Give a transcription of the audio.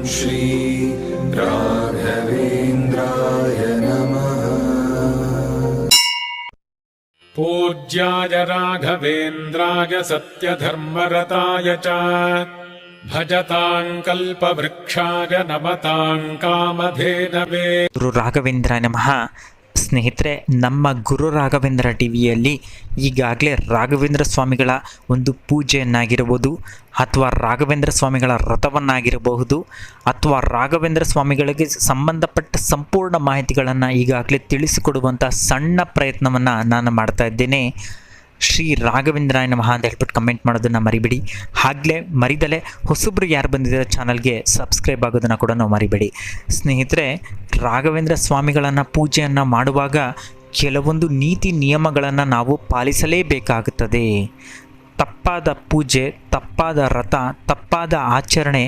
श्री राघवेन्द्राय नमः। पूज्याय राघवेन्द्राय सत्यधर्मरताय च भजतां कल्पवृक्षाय नमतां कामधेनवे। ಗುರು ರಾಘವೇಂದ್ರ ನಮಃ. ಸ್ನೇಹಿತರೆ, ನಮ್ಮ ಗುರು ರಾಘವೇಂದ್ರ ಟಿ ವಿಯಲ್ಲಿ ಈಗಾಗಲೇ ರಾಘವೇಂದ್ರ ಸ್ವಾಮಿಗಳ ಒಂದು ಪೂಜೆಯನ್ನಾಗಿರ್ಬೋದು, ಅಥವಾ ರಾಘವೇಂದ್ರ ಸ್ವಾಮಿಗಳ ವ್ರತವನ್ನಾಗಿರಬಹುದು, ಅಥವಾ ರಾಘವೇಂದ್ರ ಸ್ವಾಮಿಗಳಿಗೆ ಸಂಬಂಧಪಟ್ಟ ಸಂಪೂರ್ಣ ಮಾಹಿತಿಗಳನ್ನು ಈಗಾಗಲೇ ತಿಳಿಸಿಕೊಡುವಂಥ ಸಣ್ಣ ಪ್ರಯತ್ನವನ್ನು ನಾನು ಮಾಡ್ತಾ ಇದ್ದೇನೆ. ಶ್ರೀ ರಾಘವೇಂದ್ರಾಯ ನಮಃ ಅಂತ ಹೇಳ್ಬಿಟ್ಟು ಕಮೆಂಟ್ ಮಾಡೋದನ್ನು ಮರಿಬೇಡಿ. ಆಗಲೇ ಮರಿದಲೇ ಹೊಸಬ್ರು ಯಾರು ಬಂದಿದ್ದಾರೆ ಚಾನಲ್ಗೆ ಸಬ್ಸ್ಕ್ರೈಬ್ ಆಗೋದನ್ನು ಕೂಡ ನಾವು ಮರಿಬೇಡಿ. ಸ್ನೇಹಿತರೆ, ರಾಘವೇಂದ್ರ ಸ್ವಾಮಿಗಳನ್ನು ಪೂಜೆಯನ್ನು ಮಾಡುವಾಗ ಕೆಲವೊಂದು ನೀತಿ ನಿಯಮಗಳನ್ನು ನಾವು ಪಾಲಿಸಲೇಬೇಕಾಗುತ್ತದೆ. ತಪ್ಪಾದ ಪೂಜೆ, ತಪ್ಪಾದ ವ್ರತ, ತಪ್ಪಾದ ಆಚರಣೆ